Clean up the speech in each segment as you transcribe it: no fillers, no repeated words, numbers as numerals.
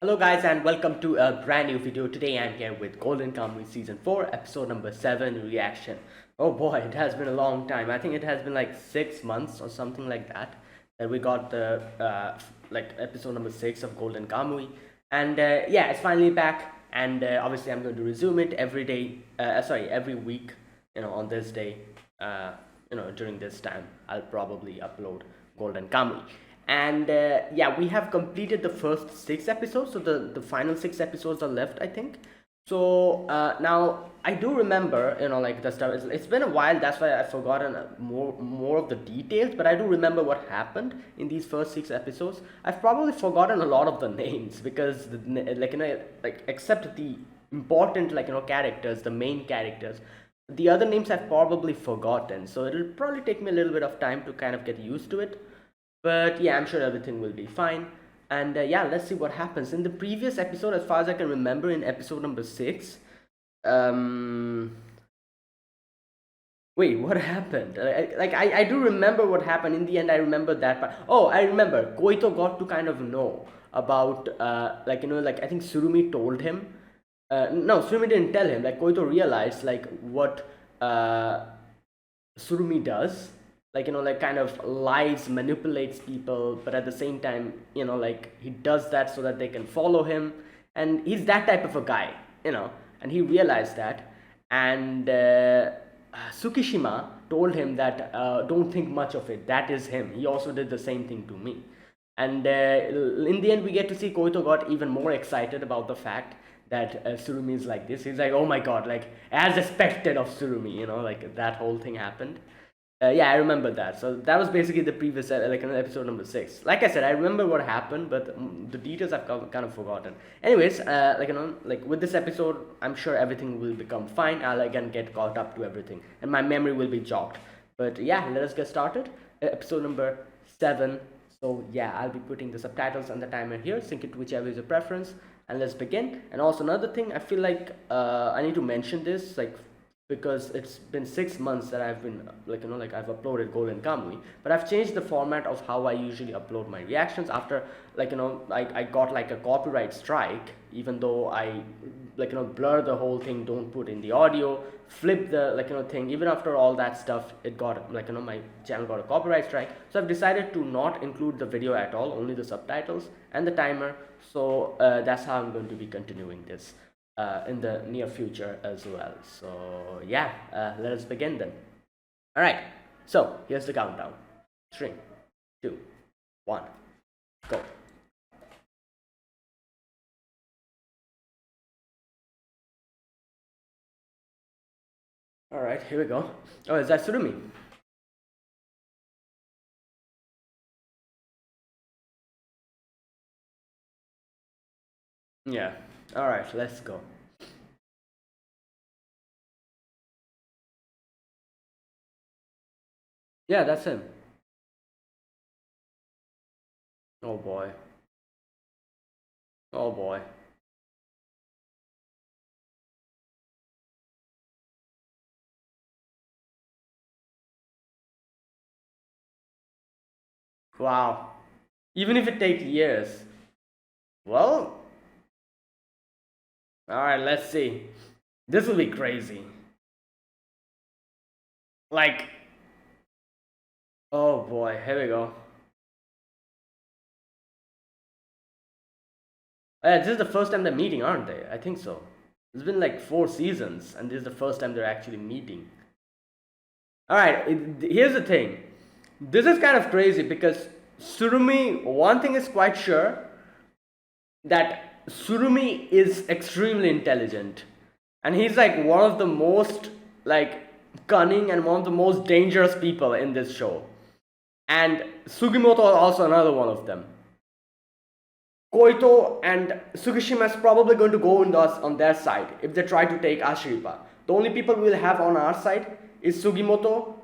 Hello guys and welcome to a brand new video. Today I'm here with Golden Kamuy Season 4 episode number 7 reaction. Oh boy, it has been a long time. I think it has been like 6 months or something like that that we got the episode number 6 of Golden Kamuy. And yeah, it's finally back, and obviously I'm going to resume it every day, every week, on this day, during this time I'll probably upload Golden Kamuy. And yeah, we have completed the first 6 episodes, so the final 6 episodes are left, I think. So now I do remember, like the stuff. It's been a while, that's why I've forgotten more of the details. But I do remember what happened in these first 6 episodes. I've probably forgotten a lot of the names because, except the important characters, the main characters, the other names I've probably forgotten. So it'll probably take me a little bit of time to kind of get used to it. But yeah, I'm sure everything will be fine. And yeah, let's see what happens. In the previous episode, as far as I can remember, in episode number 6, wait, what happened? I do remember what happened. In the end, I remember that part. Oh, I remember. Koito got to kind of know about, I think Surumi told him. No, Surumi didn't tell him. Like, Koito realized, what Surumi does, kind of lies, manipulates people, but at the same time, he does that so that they can follow him, and he's that type of a guy, and he realized that. And Tsukishima told him that don't think much of it, that is him, he also did the same thing to me. And in the end, we get to see Koito got even more excited about the fact that Surumi is like this. He's like, oh my god, like as expected of Surumi, that whole thing happened. Yeah, I remember that. So that was basically the previous episode number 6. Like I said, I remember what happened, but the details I've kind of forgotten. Anyways, with this episode, I'm sure everything will become fine. I'll again get caught up to everything, and my memory will be jogged. But yeah, let us get started. Episode number 7. So yeah, I'll be putting the subtitles and the timer here. Sync it to whichever is your preference, and let's begin. And also another thing, I feel like I need to mention this, because it's been 6 months that I've been I've uploaded Golden Kamuy, but I've changed the format of how I usually upload my reactions after I got like a copyright strike, even though I blur the whole thing, don't put in the audio, flip the thing. Even after all that stuff, it got my channel got a copyright strike. So I've decided to not include the video at all, only the subtitles and the timer. So that's how I'm going to be continuing this in the near future as well. So yeah, let us begin then. All right, so here's the countdown. 3, 2, 1, go. All right, here we go. Oh, is that Surumi? Yeah. All right, let's go. Yeah, that's him. Oh boy. Oh boy. Wow. Even if it takes years. Well, all right, let's see. This will be crazy. Like, oh boy, here we go. This is the first time they're meeting, aren't they? I think so. It's been like 4 seasons, and this is the first time they're actually meeting. Alright, here's the thing. This is kind of crazy because Surumi, one thing is quite sure, that Surumi is extremely intelligent. And he's like one of the most cunning and one of the most dangerous people in this show. And Sugimoto is also another one of them. Koito and Tsukishima is probably going to go on their side if they try to take Ashiripa. The only people we'll have on our side is Sugimoto,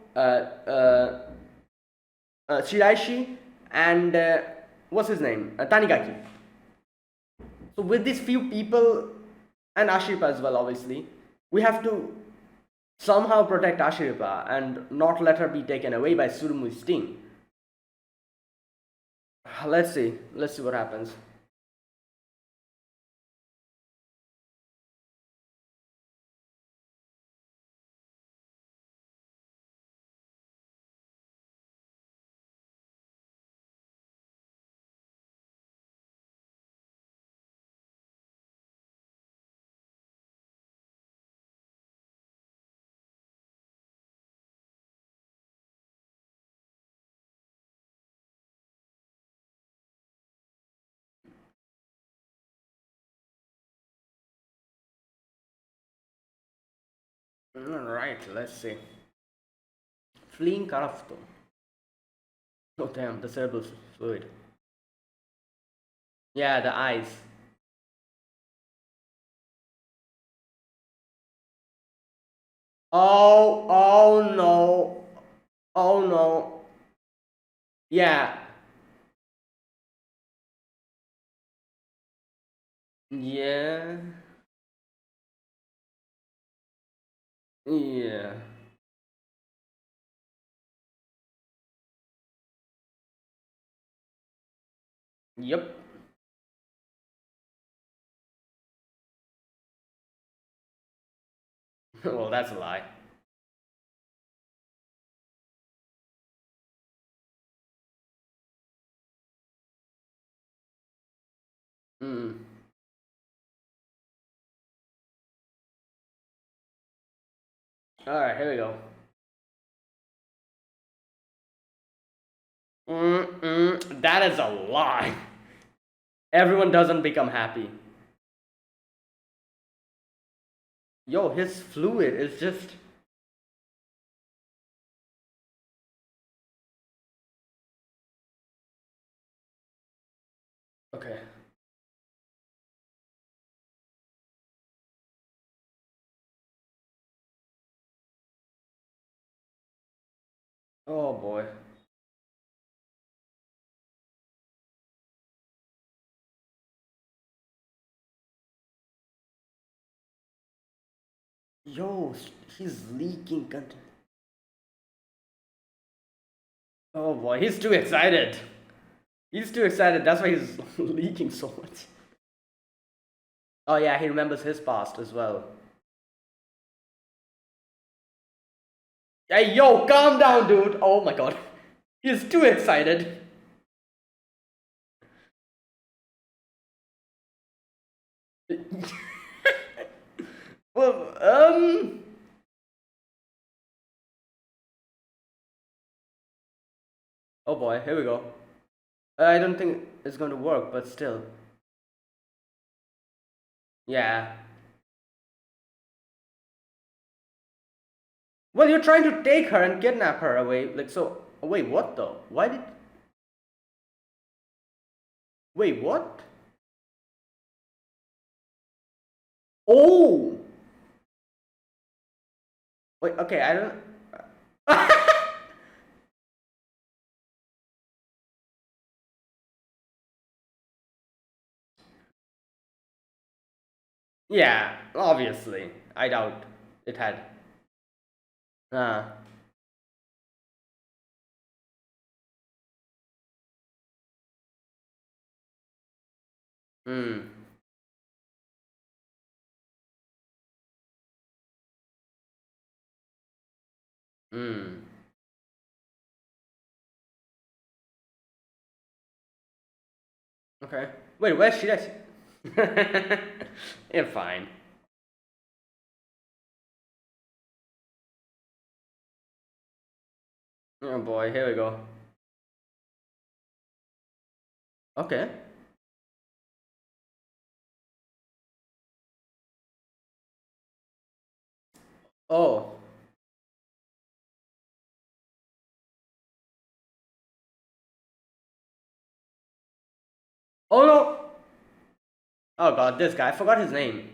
Shiraishi, and what's his name? Tanigaki. So with these few people, and Ashiripa as well, obviously, we have to somehow protect Ashiripa and not let her be taken away by Surumu's team. Let's see what happens. Alright, let's see. Fleeing Karafto. Oh damn, the cerebral fluid. Yeah, the eyes. Oh, oh no. Oh no. Yeah. Yeah. Yeah. Yep. Well, that's a lie. Mm. Alright, here we go. That is a lie. Everyone doesn't become happy. Yo, his fluid is just. Okay. Oh boy. Yo, he's leaking content. Oh boy, he's too excited. He's too excited. That's why he's leaking so much. Oh yeah, he remembers his past as well. Hey yo, calm down, dude. Oh my god. He's too excited. Well, oh boy, here we go. I don't think it's going to work, but still. Yeah. Well, you're trying to take her and kidnap her away. Like, so. Wait, what though? Why did. Wait, what? Oh! Wait, okay, I don't. Yeah, obviously. I doubt it had. Ah. Hmm. Hmm. Okay. Wait, where's she? You're fine. Oh boy, here we go. Okay. Oh. Oh no! Oh god, this guy. I forgot his name.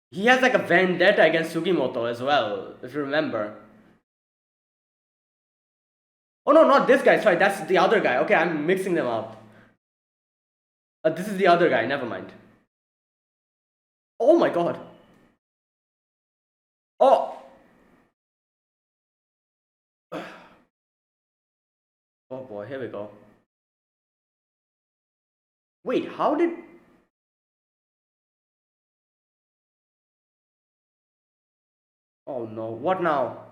He has like a vendetta against Sugimoto as well, if you remember. Oh no, not this guy. Sorry, that's the other guy. Okay, I'm mixing them up. This is the other guy. Never mind. Oh my god. Oh. Oh boy, here we go. Wait, how did. Oh no, what now?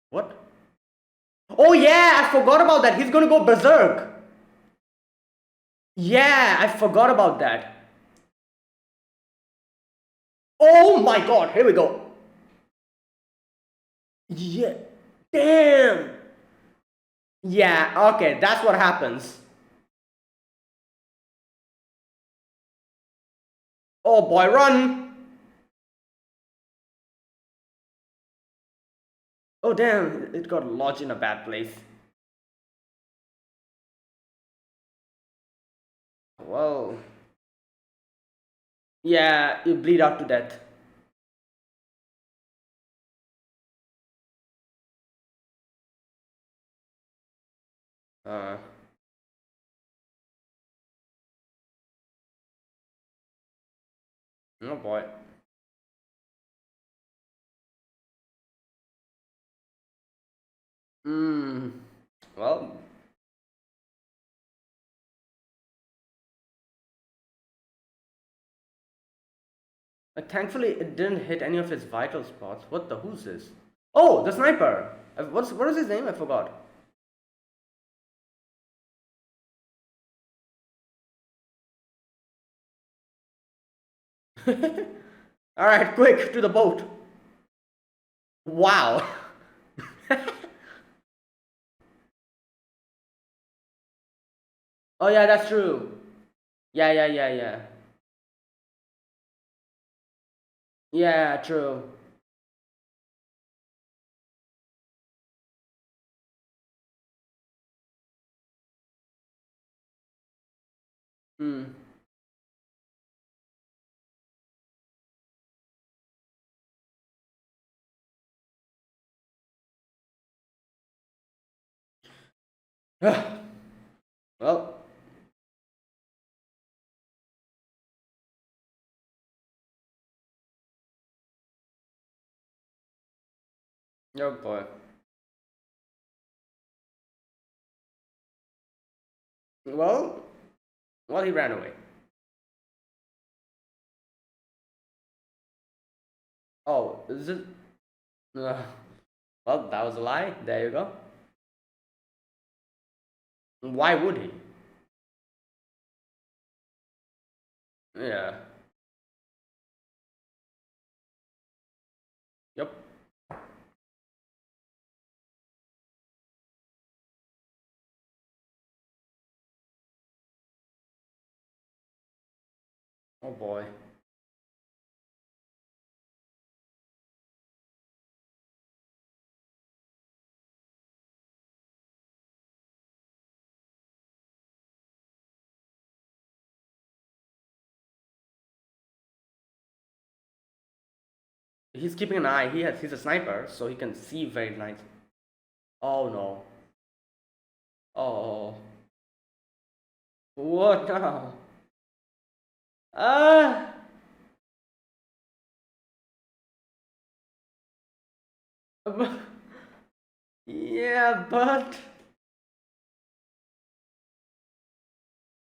What? Oh yeah, I forgot about that. He's gonna go berserk. Yeah, I forgot about that. Oh my god, here we go. Yeah. Damn. Yeah, okay, that's what happens. Oh boy, run! Oh damn, it got lodged in a bad place. Well, yeah, you bleed out to death. Uh, oh boy. Hmm. Well, thankfully it didn't hit any of his vital spots. What the? Who's this? Oh, the sniper. What is his name? I forgot. All right, quick to the boat. Wow. Oh yeah, that's true. Yeah, yeah, yeah, yeah. Yeah, true. Hmm. Well, oh boy. Well, well, he ran away. Oh, is it? Uh, well, that was a lie. There you go. Why would he? Yeah. Yep. Oh boy. He's keeping an eye. He's a sniper, so he can see very nice. Oh no. Oh. What now? Ah. Yeah, but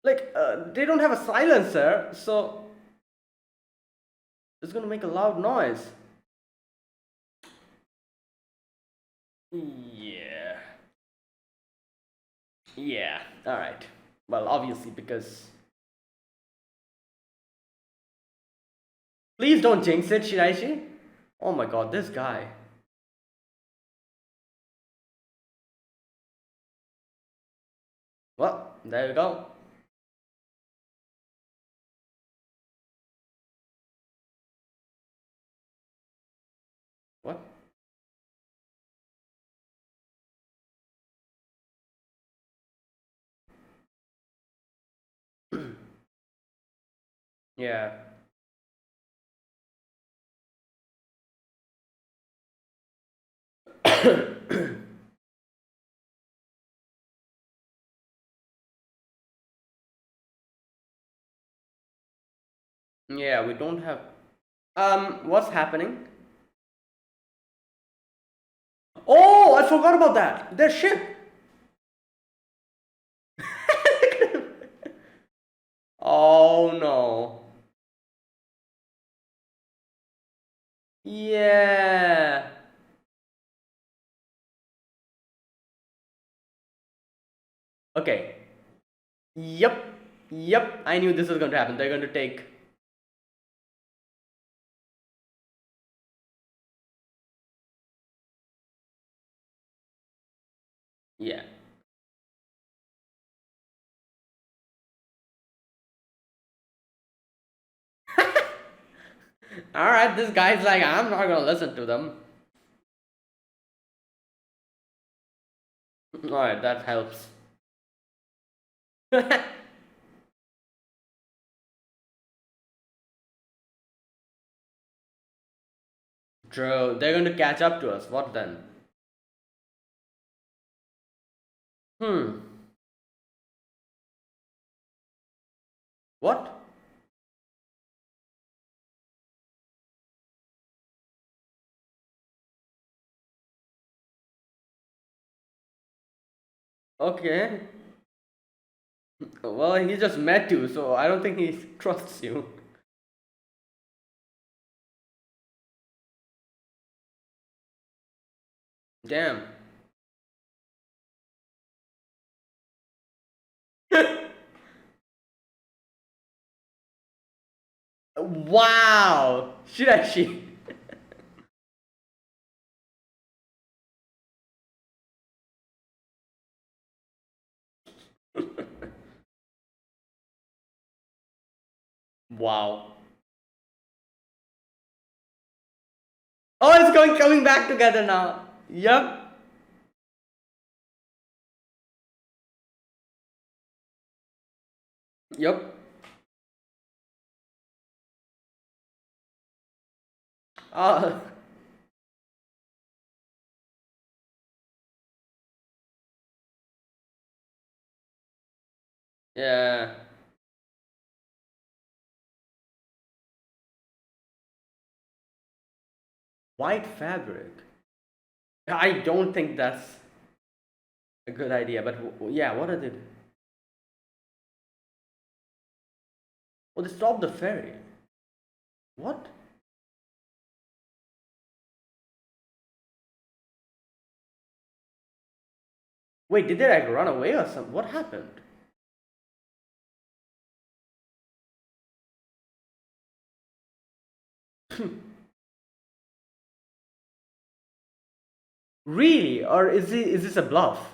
like they don't have a silencer, so it's gonna make a loud noise. Yeah. Yeah. All right. Well, obviously because please don't jinx it, Shiraishi. Oh my god, this guy. Well, there you go. What? Yeah. Yeah, we don't have. What's happening? Oh, I forgot about that. Their ship. Oh no. Yeah. Okay. Yep. Yep. I knew this was going to happen. They're going to take. Yeah. All right, this guy's like, I'm not gonna listen to them. All right, that helps. True, they're going to catch up to us. What then? Hmm. What? Okay. Well, he just met you, so I don't think he trusts you. Damn. Wow. Should I she? Wow. Oh, it's going coming back together now. Yup. Yup. Oh, yeah. White fabric. I don't think that's a good idea, but yeah, what are they? Oh, they stopped the ferry. What? Wait, did they like run away or something? What happened? Really? Or is this a bluff?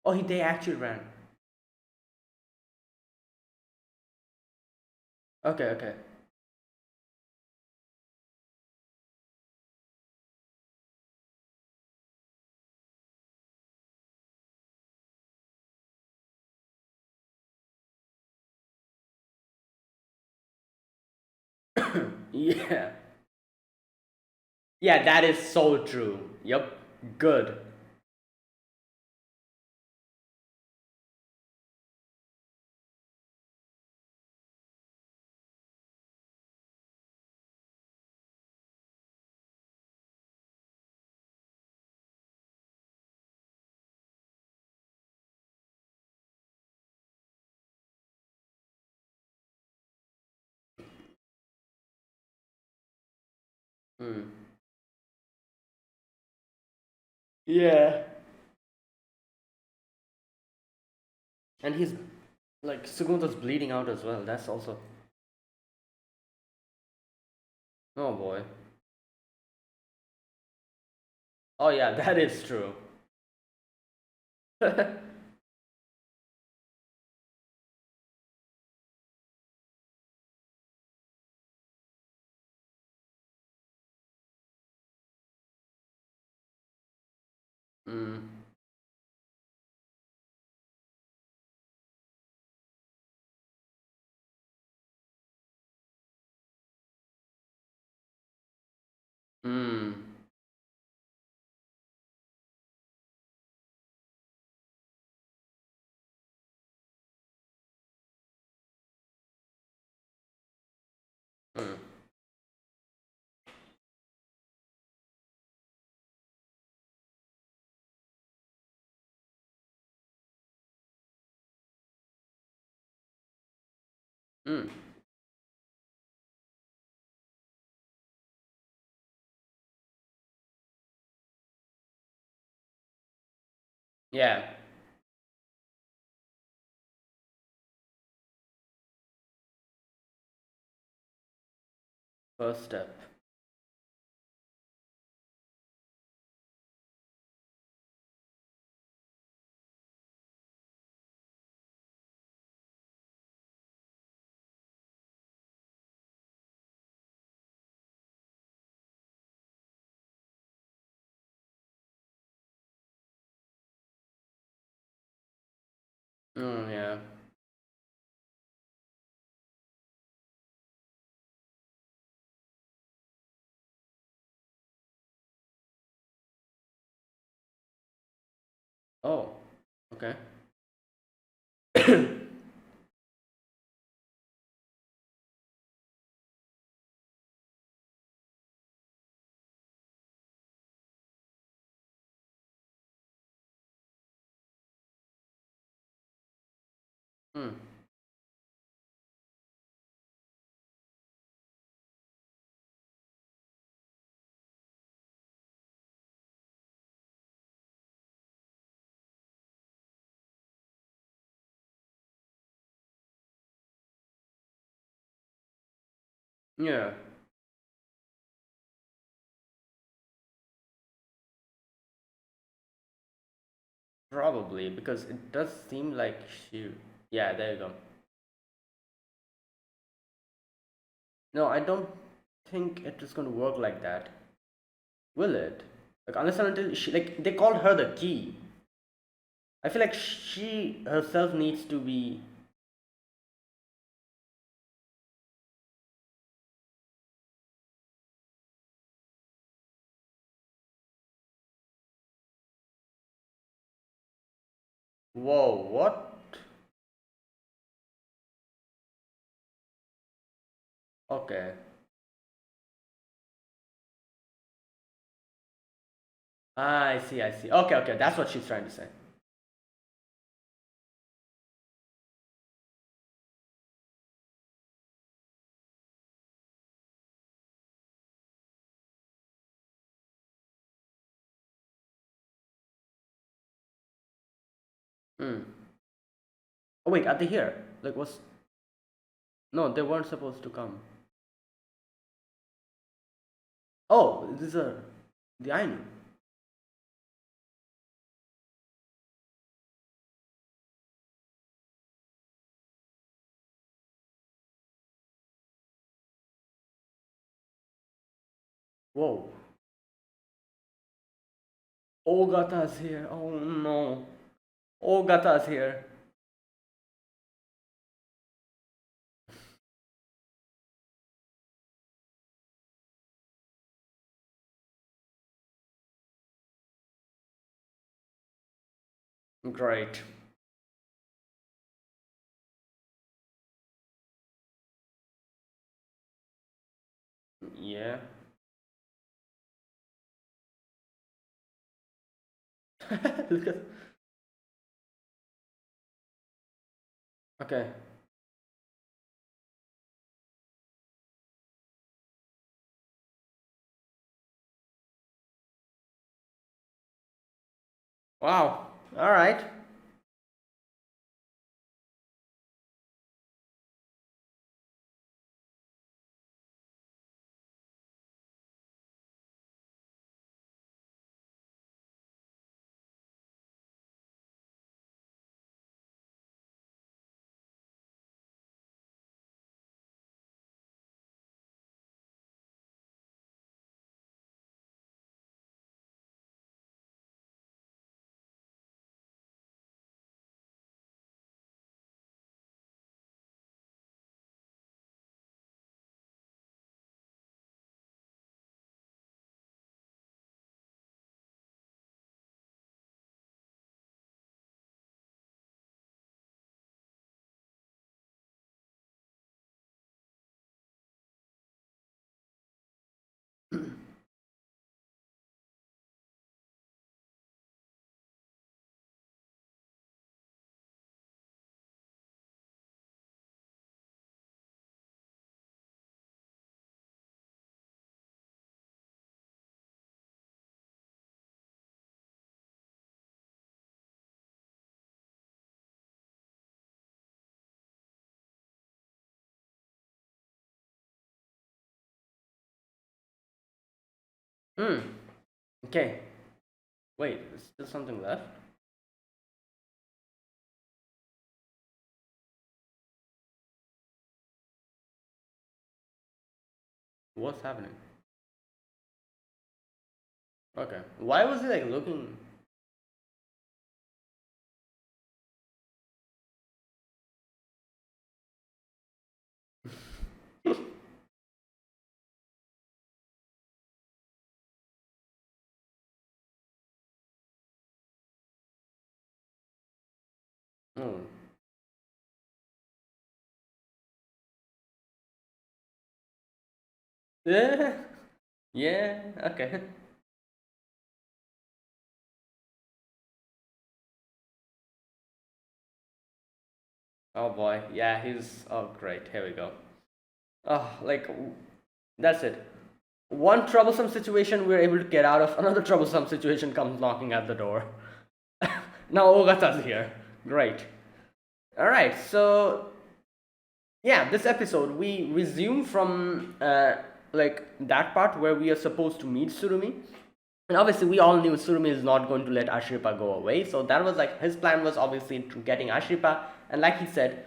Oh, they actually ran. Okay, okay. Yeah. Yeah, that is so true. Yep. Good. Mm. Yeah. And he's like Sugunta's bleeding out as well. That's also. Oh boy. Oh yeah, that is true. Mm. Mm. Mm. Mm. Yeah. First step. Yeah. Oh, okay. Hmm. Yeah, probably because it does seem like she. Yeah, there you go. No, I don't think it is going to work like that. Will it? Like unless and until she like they called her the key. I feel like she herself needs to be. Whoa, what? Okay. Ah, I see, I see. Okay, okay, that's what she's trying to say. Hmm. Oh wait, are they here? Like, what's? No, they weren't supposed to come. Oh, these are the Ainu. Whoa. Ogata's here. Oh no. Ogata's here. Great. Yeah. Look at. Okay. Wow. All right. Hmm. Okay. Wait, is still something left? What's happening? Okay. Why was he like looking? Oh. Yeah. Yeah. Okay. Oh boy. Yeah. He's. Oh great. Here we go. Oh, that's it. One troublesome situation we're able to get out of. Another troublesome situation comes knocking at the door. Now Ogata's here. Great. All right. So yeah, this episode we resume from that part where we are supposed to meet Surumi. And obviously, we all knew Surumi is not going to let Ashripa go away. So that was like his plan was obviously to getting Ashripa, and like he said,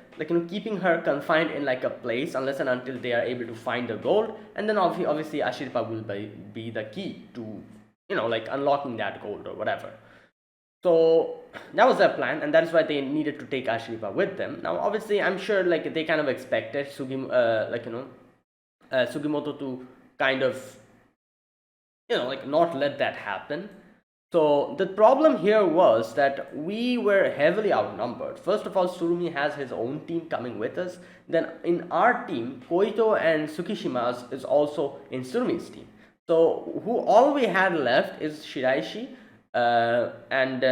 keeping her confined in like a place unless and until they are able to find the gold, and then obviously Ashripa will be the key to unlocking that gold or whatever. So that was their plan, and that's why they needed to take Ashripa with them. Now, obviously, I'm sure they kind of expected Sugimoto to kind of not let that happen. So the problem here was that we were heavily outnumbered. First of all, Surumi has his own team coming with us. Then in our team, Koito and Tsukishima's is also in Surumi's team. So who all we had left is Shiraishi and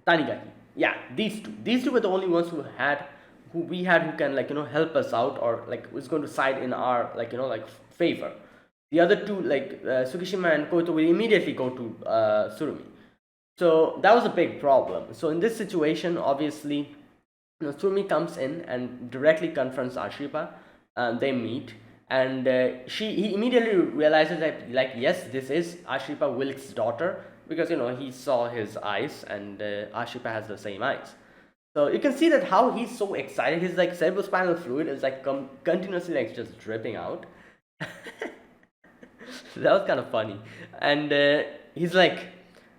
Tanigaki. Yeah, these two. These two were the only ones who can help us out, or was going to side in our favor. The other two, Tsukishima and Koito, will immediately go to Surumi. So that was a big problem. So in this situation, obviously, Surumi comes in and directly confronts Ashripa. They meet, and he immediately realizes that yes, this is Ashripa Wilk's daughter, because he saw his eyes, and Ashripa has the same eyes. So you can see that how he's so excited. His cerebrospinal fluid is continuously just dripping out. That was kind of funny. And he's like,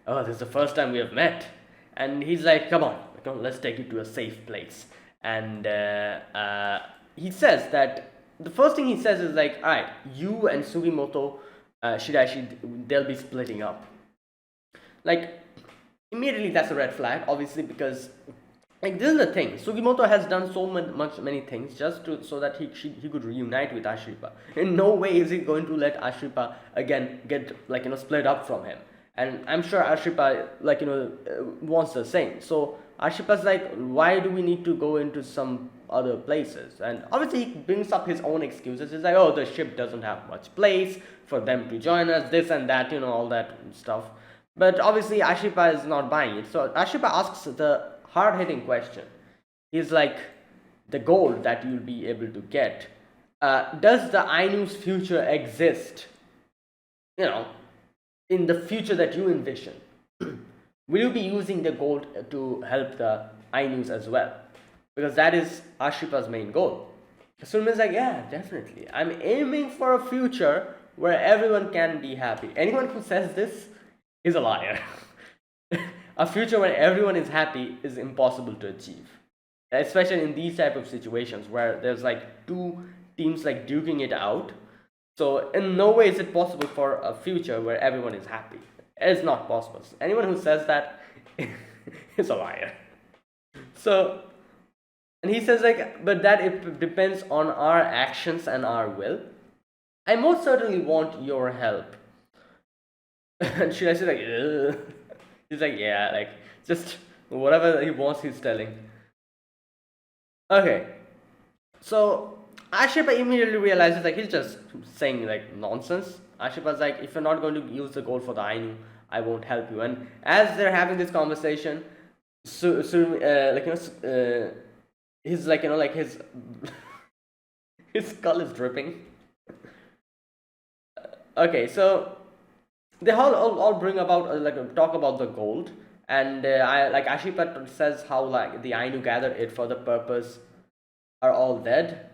"Oh, this is the first time we have met." And he's like, "Come on, let's take you to a safe place." And he says that the first thing he says is "All right, you and Sugimoto, they'll be splitting up." Immediately that's a red flag, obviously, because this is the thing. Sugimoto has done many things just so that he could reunite with Ashripa. In no way is he going to let Ashripa again get split up from him. And I'm sure Ashripa wants the same. So Ashripa's why do we need to go into some other places? And obviously he brings up his own excuses. He's like, oh, the ship doesn't have much place for them to join us, this and that, all that stuff. But obviously Ashripa is not buying it. So Ashripa asks the hard-hitting question. He's like, the gold that you'll be able to get, does the Ainu's future exist? In the future that you envision, will you be using the gold to help the Ainus as well? Because that is Ashripa's main goal. Sulman's like, yeah, definitely. I'm aiming for a future where everyone can be happy. Anyone who says this is a liar. A future where everyone is happy is impossible to achieve, especially in these type of situations where there's two teams duking it out. So in no way is it possible for a future where everyone is happy. It's not possible. So anyone who says that is a liar. So, and he says but that it depends on our actions and our will. I most certainly want your help. And Shiraishi is ugh. He's yeah, just whatever he wants, he's telling. Okay. So Ashripa immediately realizes he's just saying nonsense. Ashripa's if you're not going to use the gold for the Ainu, I won't help you. And as they're having this conversation, he's his his skull is dripping. Okay, so they all bring about talk about the gold, and Ashripa says how the Ainu gathered it for the purpose are all dead.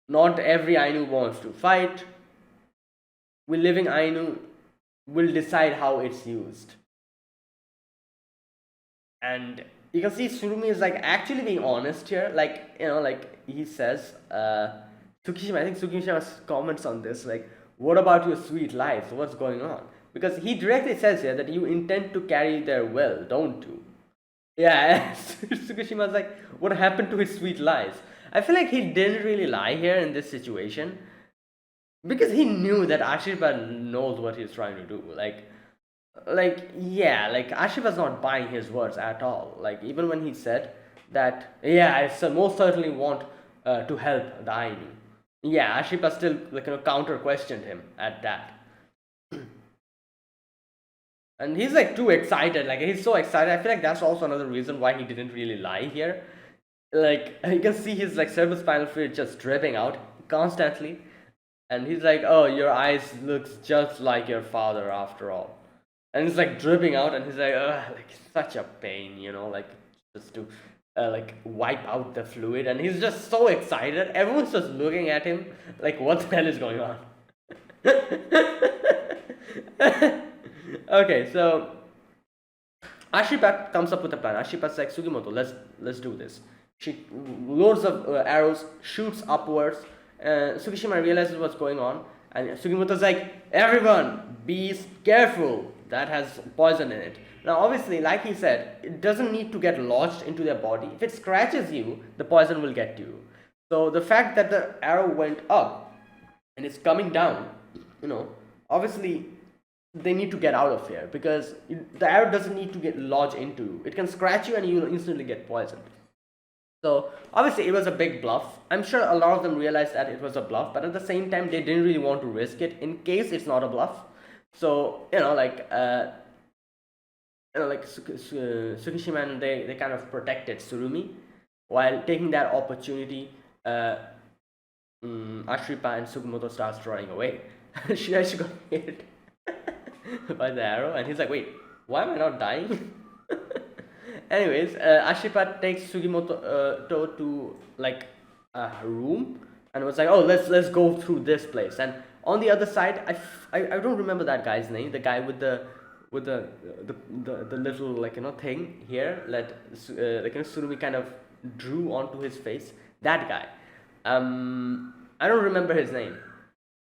Not every Ainu wants to fight. We living Ainu will decide how it's used. And you can see Surumi is actually being honest here. He says, Tsukishima, I think Tsukishima comments on this, what about your sweet life? What's going on? because he directly says here that you intend to carry their will, don't you? Yeah, Tsukushima's like, what happened to his sweet lies? I feel like he didn't really lie here in this situation because he knew that Ashirpa knows what he's trying to do. Yeah, like Ashirpa's not buying his words at all. Like even when he said that, yeah, most certainly want to help the Ainu. Yeah, Ashirpa still counter questioned him at that. And he's like too excited, like he's so excited. I feel like that's also another reason why he didn't really lie here. Like you can see his like cerebrospinal fluid just dripping out constantly, and he's like, oh, your eyes looks just like your father after all. And it's like dripping out, and he's like, ugh, like such a pain, like just to like wipe out the fluid. And he's just so excited, everyone's just looking at him like, what the hell is going on? Okay, so Ashipa comes up with a plan. Ashipa's like, Sugimoto, let's do this. She loads of arrows, shoots upwards. Tsukishima realizes what's going on, and Sugimoto's like, everyone, be careful. That has poison in it. Now, obviously, like he said, it doesn't need to get lodged into their body. If it scratches you, the poison will get you. So the fact that the arrow went up and it's coming down, obviously they need to get out of here because the arrow doesn't need to get lodged into you. It can scratch you and you will instantly get poisoned. So obviously it was a big bluff. I'm sure a lot of them realized that it was a bluff, but at the same time they didn't really want to risk it in case it's not a bluff. So Tsukishima and they kind of protected Tsurumi while taking that opportunity. Ashripa and Sugimoto starts running away. She actually got hit by the arrow, and he's like, wait, why am I not dying? Anyways, Ashripa takes Sugimoto to like a room and was like, oh, let's go through this place. And on the other side, I don't remember that guy's name, the guy with the little thing here that Tsurumi kind of drew onto his face. That guy. I don't remember his name.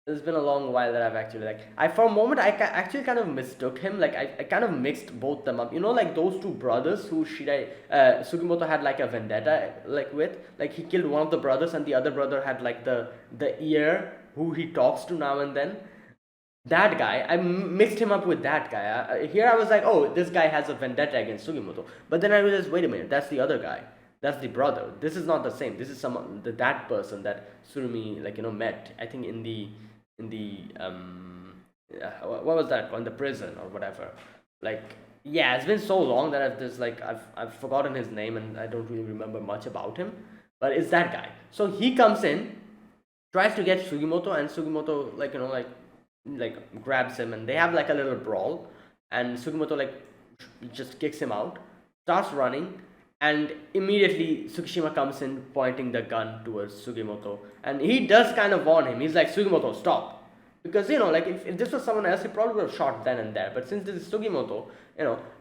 It's been a long while that I've actually for a moment actually kind of mistook him. Like I kind of mixed both them up. Like those two brothers who Sugimoto had like a vendetta with. Like he killed one of the brothers and the other brother had like the ear who he talks to now and then. That guy, I mixed him up with that guy. Here I was like, oh, this guy has a vendetta against Sugimoto. But then I realized, wait a minute, that's the other guy. That's the brother. This is not the same. This is that person that Tsurumi met. I think in the what was that one? The prison or whatever. Yeah, it's been so long that I've forgotten his name and I don't really remember much about him. But it's that guy. So he comes in, tries to get Sugimoto, and Sugimoto grabs him, and they have like a little brawl, and Sugimoto just kicks him out, starts running, and immediately Tsukishima comes in pointing the gun towards Sugimoto, and he does kind of warn him. He's like, Sugimoto, stop, because if this was someone else, he probably would have shot then and there. But since this is Sugimoto,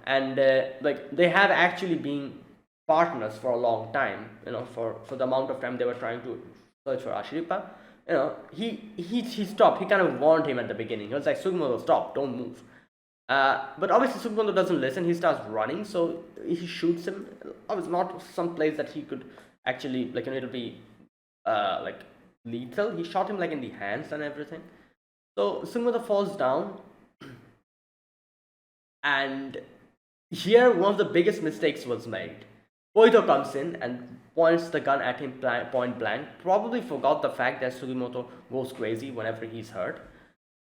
and they have actually been partners for a long time, for the amount of time they were trying to search for Ashiripa. He stopped. He kind of warned him at the beginning. He was like, Sugimoto, stop, don't move. But obviously Sugimoto doesn't listen. He starts running, so he shoots him. It's not some place that he could actually it'll be lethal. He shot him in the hands and everything. So Sugimoto falls down, and here one of the biggest mistakes was made. Koito comes in and points the gun at him point blank. Probably forgot the fact that Sugimoto goes crazy whenever he's hurt.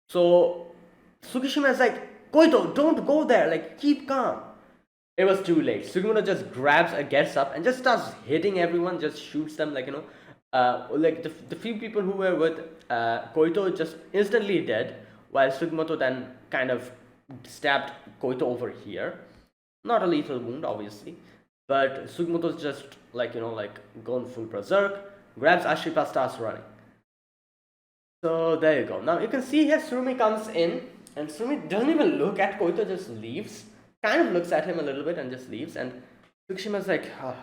So Tsukishima is like, Koito, don't go there, keep calm. It was too late. Sugimoto just gets up and just starts hitting everyone, just shoots them the few people who were with Koito just instantly dead, while Sugimoto then kind of stabbed Koito over here. Not a lethal wound, obviously, but Sugimoto's just gone full berserk, grabs Ashripa, starts running. So there you go. Now you can see here Tsurumi comes in, and Tsurumi doesn't even look at Koito, just leaves. Kind of looks at him a little bit and just leaves. And Tsukishima's like, you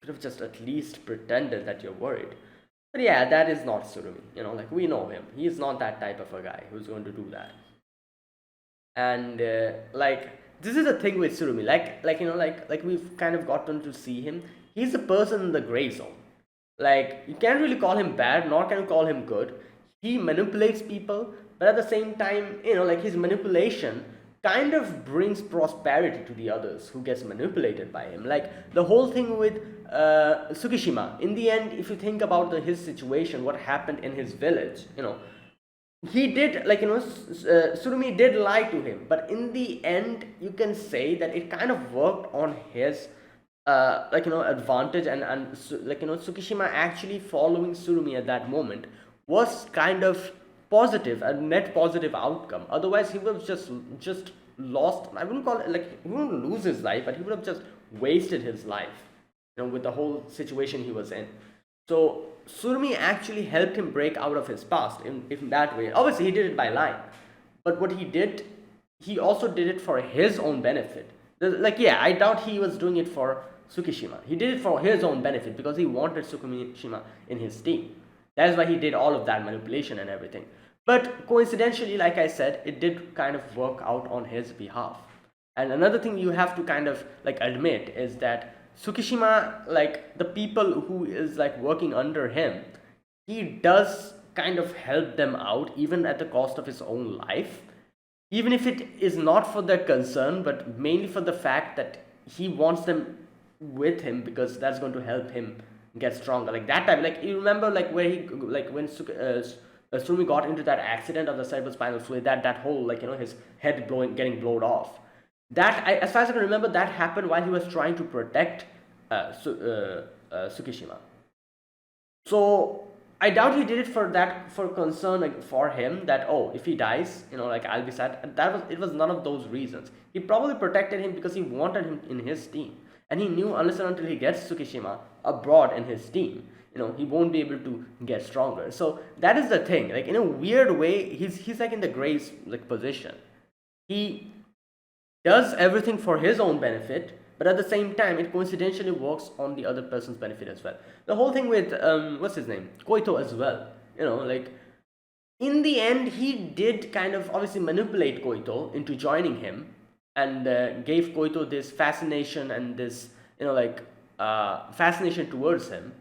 could have just at least pretended that you're worried. But yeah, that is not Tsurumi. We know him. He's not that type of a guy who's going to do that. And like this is the thing with Surumi, like we've kind of gotten to see him. He's a person in the gray zone. Like you can't really call him bad, nor can you call him good. He manipulates people, but at the same time, like his manipulation kind of brings prosperity to the others who gets manipulated by him. Like the whole thing with Tsukishima. In the end, if you think about his situation, what happened in his village, he did, Surumi did lie to him, but in the end you can say that it kind of worked on his advantage. And Tsukishima actually following Surumi at that moment was kind of positive, a net positive outcome. Otherwise he would have just lost, I wouldn't call it, like he wouldn't lose his life, but he would have just wasted his life, with the whole situation he was in. So Surmi actually helped him break out of his past in that way. Obviously, he did it by lying, but what he did, he also did it for his own benefit. Like, yeah, I doubt he was doing it for Tsukishima. He did it for his own benefit because he wanted Tsukishima in his team. That's why he did all of that manipulation and everything. But coincidentally, like I said, it did kind of work out on his behalf. And another thing you have to kind of like admit is that Tsukishima, like the people who is like working under him, he does kind of help them out even at the cost of his own life. Even if it is not for their concern, but mainly for the fact that he wants them with him because that's going to help him get stronger. Like that time, like you remember, like where he, like when Surumi got into that accident of the cerebrospinal fluid, that whole, like his head getting blown off. As far as I can remember, that happened while he was trying to protect Tsukishima. So I doubt he did it for concern, like for him, that oh, if he dies, like I'll be sad. And it was none of those reasons. He probably protected him because he wanted him in his team, and he knew unless and until he gets Tsukishima abroad in his team, he won't be able to get stronger. So that is the thing. Like in a weird way, he's like in the Gray's like position. He does everything for his own benefit, but at the same time, it coincidentally works on the other person's benefit as well. The whole thing with what's his name, Koito as well. Like in the end, he did kind of obviously manipulate Koito into joining him, and gave Koito this fascination and this fascination towards him.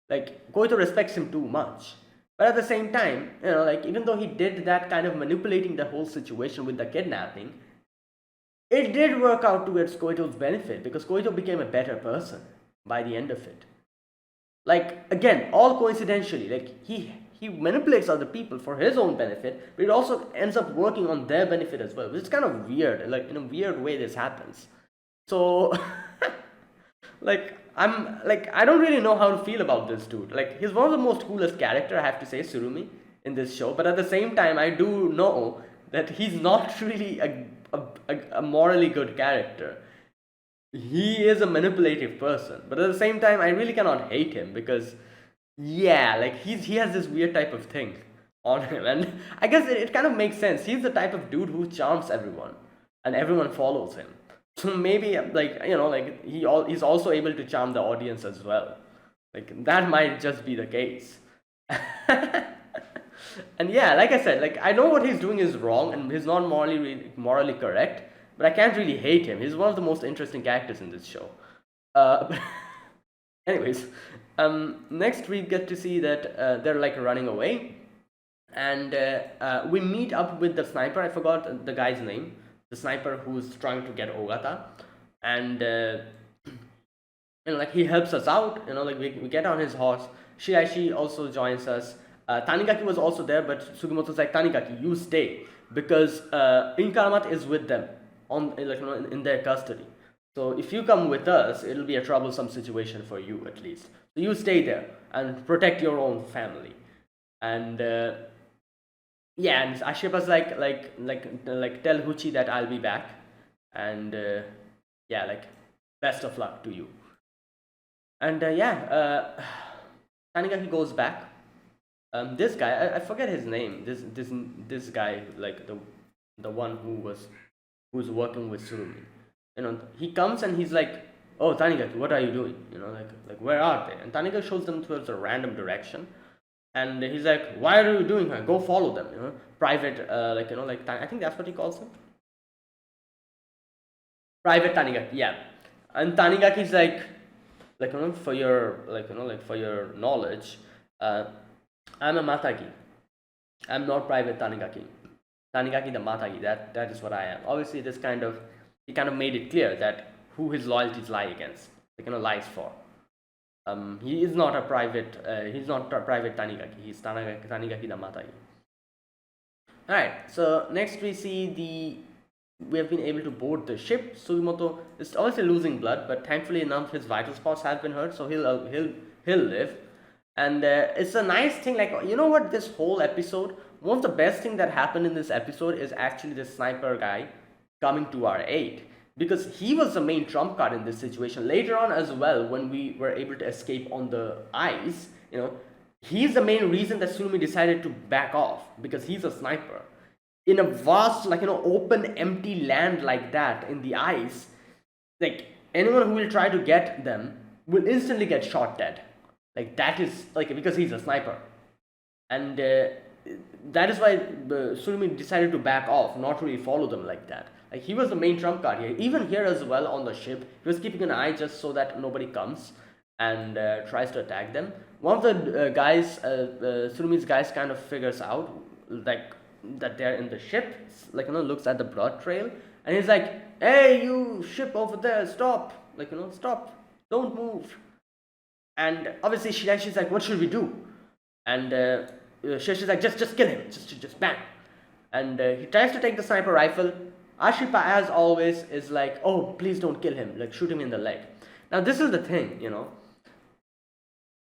Like Koito respects him too much. But at the same time, like even though he did that kind of manipulating the whole situation with the kidnapping, it did work out towards Koito's benefit because Koito became a better person by the end of it. Like again, all coincidentally, like he manipulates other people for his own benefit, but it also ends up working on their benefit as well, which is kind of weird. Like in a weird way, this happens. So, I don't really know how to feel about this dude. Like he's one of the most coolest character, I have to say, Surumi, in this show. But at the same time, I do know that he's not really a morally good character. He is a manipulative person, but at the same time, I really cannot hate him because, yeah, like he has this weird type of thing on him, and I guess it kind of makes sense. He's the type of dude who charms everyone, and everyone follows him. So maybe like he's also able to charm the audience as well. Like that might just be the case. And yeah, like I said, like I know what he's doing is wrong and he's not morally correct, but I can't really hate him. He's one of the most interesting characters in this show. But anyways, next we get to see that they're like running away, and we meet up with the sniper. I forgot the guy's name. The sniper who's trying to get Ogata, and like he helps us out. Like we get on his horse. Shiraishi also joins us. Tanigaki was also there, but Sugimoto's like, Tanigaki, you stay because Inkaramat is with them in their custody. So if you come with us, it'll be a troublesome situation for you at least. So you stay there and protect your own family. And yeah, and Ashipa's like tell Huchi that I'll be back, and yeah, like best of luck to you. And Tanigaki goes back. This guy, I forget his name. This guy, like the one who's working with Surumi. He comes and he's like, "Oh, Tanigaki, what are you doing? Like where are they?" And Tanigaki shows them towards a random direction, and he's like, "Why are you doing that? Go follow them." Private, I think that's what he calls them. Private Tanigaki, yeah. And Tanigaki is like for your like for your knowledge, uh, I'm a Matagi. I'm not Private Tanigaki. Tanigaki the Matagi. That is what I am. Obviously, this kind of he kind of made it clear that who his loyalties lie against, lies for. He is not a private. He's not a private Tanigaki. He's Tanigaki the Matagi. All right. So next we see we have been able to board the ship. Sugimoto is obviously losing blood, but thankfully none of his vital spots have been hurt, so he'll live. And it's a nice thing. Like, you know what? This whole episode, one of the best thing that happened in this episode is actually the sniper guy coming to our aid, because he was the main trump card in this situation. Later on as well, when we were able to escape on the ice, he's the main reason that Tsunami decided to back off, because he's a sniper in a vast, open empty land like that in the ice. Like, anyone who will try to get them will instantly get shot dead. Like, that is like, because he's a sniper. And that is why Surumi decided to back off, not really follow them like that. Like, he was the main trump card here. Even here as well on the ship, he was keeping an eye just so that nobody comes and tries to attack them. One of the Surumi's guys kind of figures out like that they're in the ship, looks at the blood trail, and he's like, "Hey, you ship over there, stop! Stop! Don't move!" And obviously Shirashi's like, "What should we do?" And Shirashi's like, "Just kill him, just bang." And he tries to take the sniper rifle. Ashripa, as always, is like, "Oh, please don't kill him, like shoot him in the leg." Now this is the thing,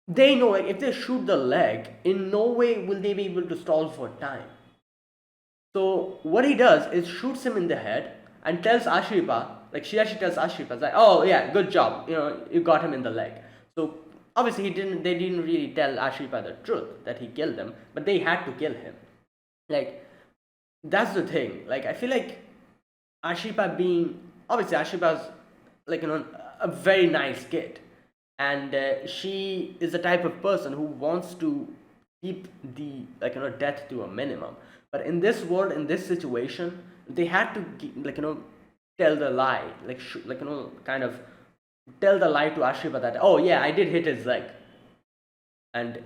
they know, like, if they shoot the leg, in no way will they be able to stall for time. So what he does is shoots him in the head and tells Ashripa, like Shirashi tells Ashripa, like, "Oh yeah, good job, you got him in the leg." So obviously they didn't really tell Ashripa the truth that he killed him, but they had to kill him. Like, that's the thing. Like, I feel like Ashripa being, obviously Ashripa's a very nice kid, and she is the type of person who wants to keep the death to a minimum. But in this world, in this situation, they had to tell the lie, kind of tell the lie to Ashripa that, "Oh yeah, I did hit his leg," and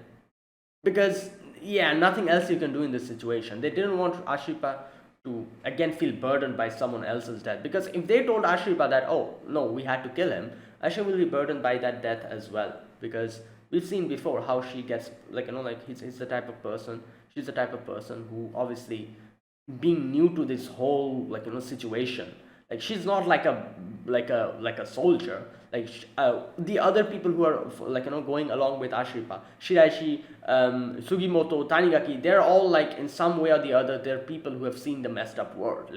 because, yeah, nothing else you can do in this situation. They didn't want Ashripa to again feel burdened by someone else's death, because if they told Ashripa that, "Oh no, we had to kill him," Ashripa will be burdened by that death as well, because we've seen before how she gets he's the type of person she's the type of person who, obviously, being new to this whole situation, like she's not like a soldier, like the other people who are going along with Ashripa, Shirashi, Sugimoto, Tanigaki, they're all like, in some way or the other, they're people who have seen the messed up world.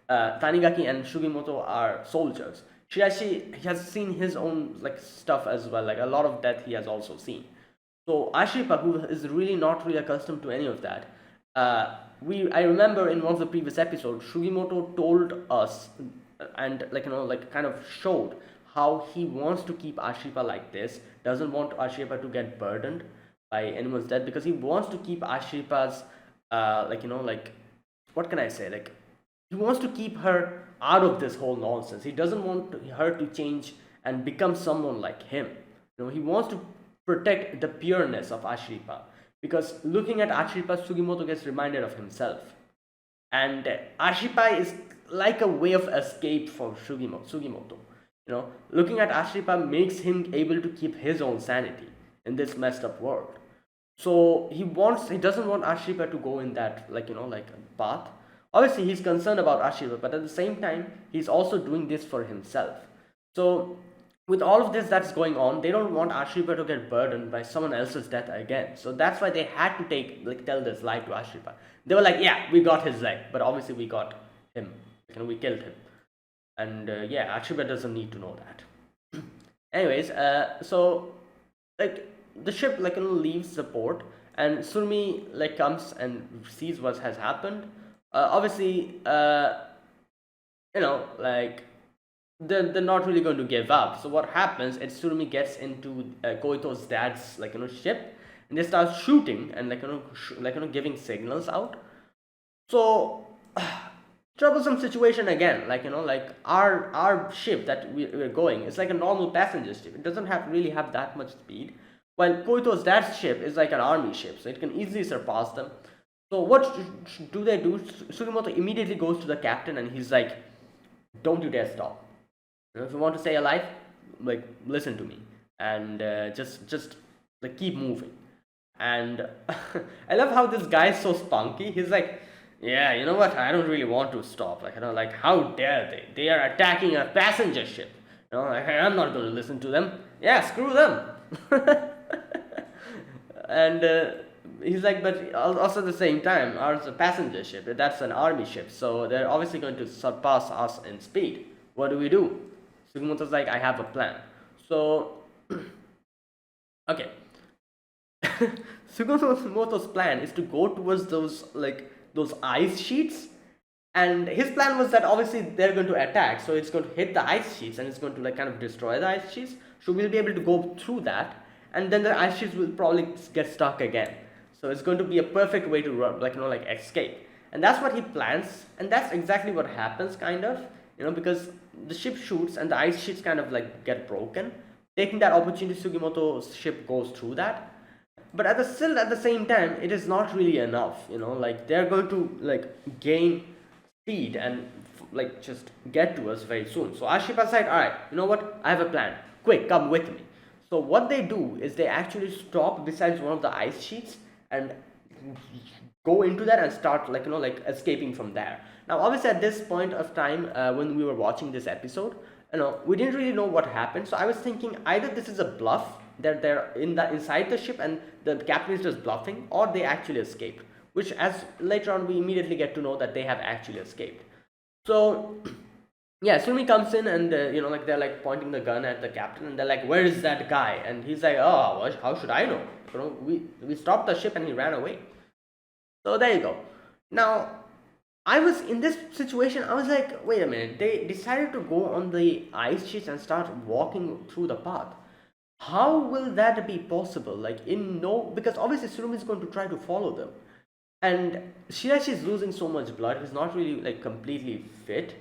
Tanigaki and Sugimoto are soldiers. Shirashi has seen his own stuff as well, like a lot of death he has also seen. So Ashripa, who is really not really accustomed to any of that, I remember in one of the previous episodes, Shugimoto told us and kind of showed how he wants to keep Ashripa like this, doesn't want Ashripa to get burdened by anyone's death, because he wants to keep Ashripa's what can I say, he wants to keep her out of this whole nonsense. He doesn't want her to change and become someone like him. He wants to protect the pureness of Ashripa, because looking at Ashripa, Sugimoto gets reminded of himself. And Ashripa is like a way of escape for Sugimoto. Looking at Ashripa makes him able to keep his own sanity in this messed up world. So he doesn't want Ashripa to go in that path. Obviously, he's concerned about Ashripa, but at the same time, he's also doing this for himself. So with all of this that's going on, they don't want Ashripa to get burdened by someone else's death again. So that's why they had to tell this lie to Ashripa. They were like, "Yeah, we got his leg, but obviously we got him. We killed him." And yeah, Ashripa doesn't need to know that. Anyways, so the ship leaves the port, and Surmi comes and sees what has happened. Obviously, they're not really going to give up. So what happens is Surumi gets into Koito's dad's ship, and they start shooting and giving signals out. So troublesome situation again. Like, like our ship that we're going, it's like a normal passenger ship. It doesn't really have that much speed, while Koito's dad's ship is like an army ship, so it can easily surpass them. So what do they do? Sugimoto immediately goes to the captain and he's like, don't you dare stop. If you want to stay alive, like, listen to me, and just like keep moving. And I love how this guy is so spunky. He's like, yeah, you know what? I don't really want to stop. Like, like, how dare they? They are attacking a passenger ship. Like, I'm not going to listen to them. Yeah, screw them. And he's like, but also at the same time, ours is a passenger ship. That's an army ship, so they're obviously going to surpass us in speed. What do we do? Sugimoto's like, I have a plan. So, okay. Sugimoto's plan is to go towards those ice sheets, and his plan was that obviously they're going to attack, so it's going to hit the ice sheets and it's going to like kind of destroy the ice sheets. So we'll be able to go through that, and then the ice sheets will probably get stuck again. So it's going to be a perfect way to run, like escape. And that's what he plans, and that's exactly what happens, kind of. Because the ship shoots and the ice sheets kind of like get broken. Taking that opportunity, Sugimoto's ship goes through that. But at the same time, it is not really enough. Like they're going to like gain speed and like just get to us very soon. So Ashipa said, all right, you know what? I have a plan. Quick, come with me. So what they do is they actually stop besides one of the ice sheets and go into that and start like escaping from there. Now obviously at this point of time, when we were watching this episode, we didn't really know what happened. So I was thinking either this is a bluff, that they're inside the ship and the captain is just bluffing, or they actually escaped, which as later on we immediately get to know that they have actually escaped. So yeah, Sumi comes in and like they're like pointing the gun at the captain and they're like, where is that guy? And he's like, oh, how should I know? We stopped the ship and he ran away. So there you go. Now I was in this situation, I was like, wait a minute, they decided to go on the ice sheets and start walking through the path. How will that be possible? Like, because obviously Surumi is going to try to follow them. And Shirashi is losing so much blood, he's not really like completely fit.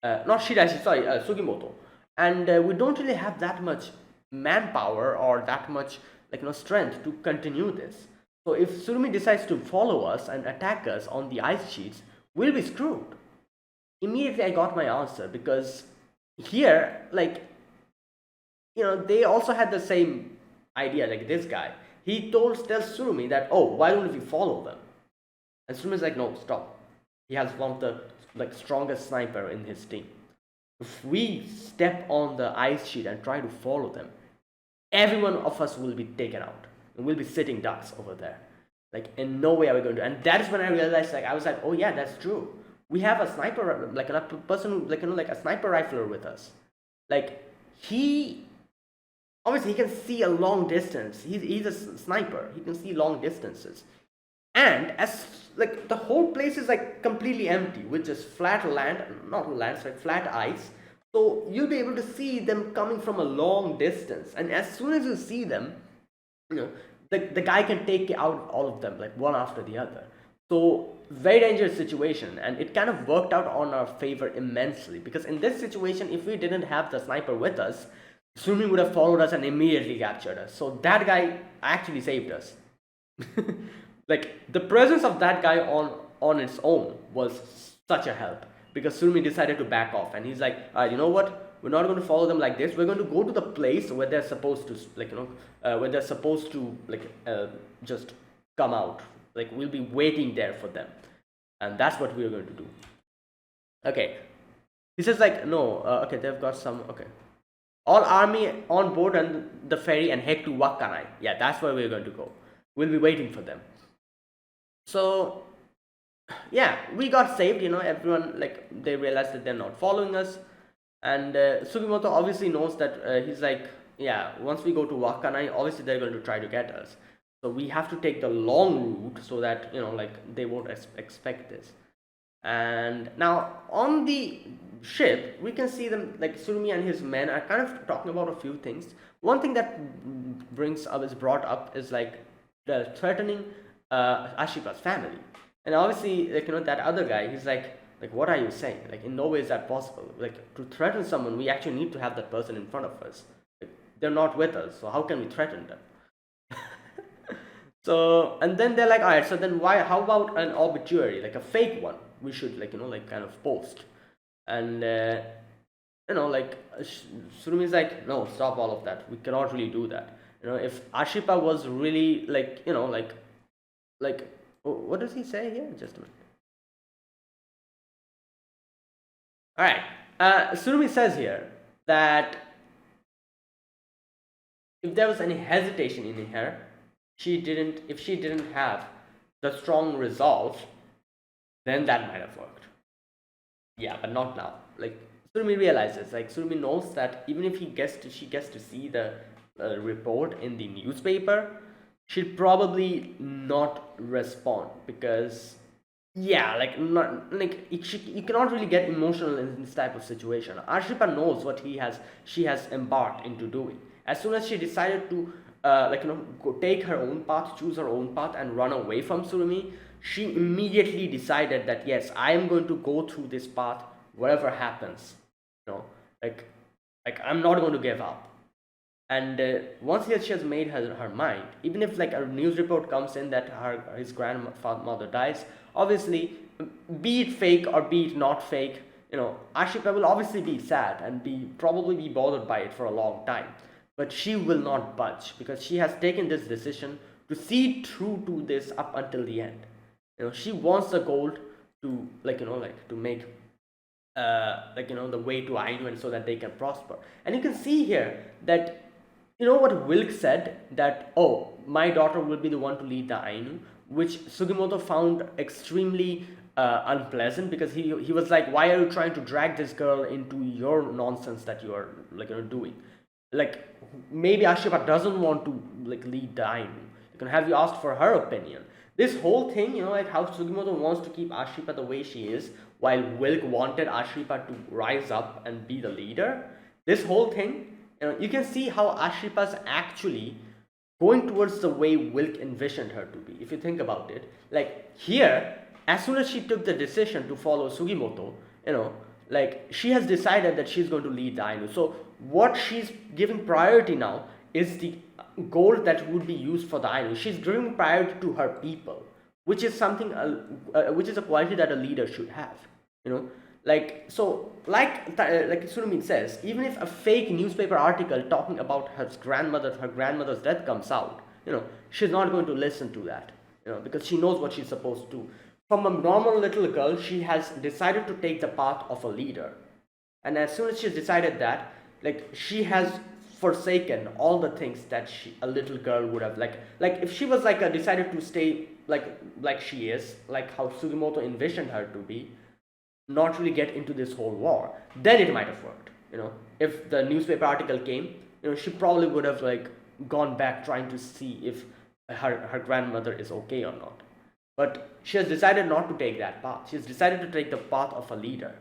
Not Shirashi, sorry, Sugimoto. And we don't really have that much manpower or that much strength to continue this. So if Surumi decides to follow us and attack us on the ice sheets, we'll be screwed. Immediately I got my answer, because here, like, they also had the same idea, like this guy. He tells Surumi that, oh, why don't we follow them? And Surumi's like, no, stop. He has one of the strongest sniper in his team. If we step on the ice sheet and try to follow them, every one of us will be taken out. And we'll be sitting ducks over there. Like, in no way are we going to. And that is when I realized, I was like, oh yeah, that's true. We have a sniper, like a person, like a sniper rifler with us. Like, obviously he can see a long distance. He's a sniper. He can see long distances. And as like the whole place is like completely empty with just flat land, not land, it's like flat ice. So you'll be able to see them coming from a long distance. And as soon as you see them, the guy can take out all of them, like one after the other. So very dangerous situation, and it kind of worked out on our favor immensely, because in this situation, if we didn't have the sniper with us, Sumi would have followed us and immediately captured us. So that guy actually saved us. Like, the presence of that guy on its own was such a help, because Surumi decided to back off, and he's like, all right, you know what? We're not going to follow them like this. We're going to go to the place where they're supposed to, where they're supposed to, just come out. Like, we'll be waiting there for them. And that's what we're going to do. Okay. He says, like, no, okay, they've got some, okay. All army on board on the ferry and head to Wakkanai. Yeah, that's where we're going to go. We'll be waiting for them. So, yeah, we got saved, everyone, like, they realized that they're not following us. And Sugimoto obviously knows that he's like, yeah, once we go to Wakkanai, obviously they're going to try to get us. So we have to take the long route so that, they won't expect this. And now on the ship, we can see them, like Surumi and his men are kind of talking about a few things. One thing that is brought up is like the threatening Ashipa's family. And obviously, that other guy, he's like, Like, what are you saying? Like, in no way is that possible. Like, to threaten someone, we actually need to have that person in front of us. Like, they're not with us, so how can we threaten them? So, and then they're like, all right, so then why, how about an obituary, like a fake one? We should, like, like kind of post. And, like, Surumi's like, no, stop all of that. We cannot really do that. If Ashipa was really, like, like, what does he say here? Just a minute. All right. Surumi says here that if there was any hesitation in her, if she didn't have the strong resolve, then that might have worked. Yeah, but not now. Like, Surumi realizes, like, Surumi knows that even if she gets to see the report in the newspaper, she'll probably not respond because, yeah, like, not like you cannot really get emotional in this type of situation. Arshipa knows what she has embarked into doing. As soon as she decided to take her own path, choose her own path, and run away from Surumi, she immediately decided that yes, I am going to go through this path, whatever happens. Like, I'm not going to give up. And once she has made her mind, even if like a news report comes in that his grandmother dies, obviously, be it fake or be it not fake, Ashipa will obviously be sad and probably be bothered by it for a long time. But she will not budge because she has taken this decision to see through to this up until the end. She wants the gold to to make the way to Ainu, and so that they can prosper. And you can see here that what Wilk said, that, oh, my daughter will be the one to lead the Ainu, which Sugimoto found extremely unpleasant, because he was like, why are you trying to drag this girl into your nonsense that you are doing? Like, maybe Ashipa doesn't want to lead the Ainu. Have you asked for her opinion? This whole thing, like how Sugimoto wants to keep Ashipa the way she is, while Wilk wanted Ashipa to rise up and be the leader. This whole thing, you can see how Ashipa's actually going towards the way Wilk envisioned her to be. If you think about it, like here, as soon as she took the decision to follow Sugimoto, she has decided that she's going to lead the Ainu. So what she's giving priority now is the gold that would be used for the Ainu. She's giving priority to her people, which is something, which is a quality that a leader should have. Like Surumi says, even if a fake newspaper article talking about her grandmother's death comes out, she's not going to listen to that, because she knows what she's supposed to do. From a normal little girl, she has decided to take the path of a leader, and as soon as she's decided that, she has forsaken all the things that a little girl would have like if she was decided to stay like she is, like how Sugimoto envisioned her to be, not really get into this whole war, then it might have worked. If the newspaper article came, she probably would have gone back trying to see if her grandmother is okay or not. But she has decided not to take that path. She has decided to take the path of a leader,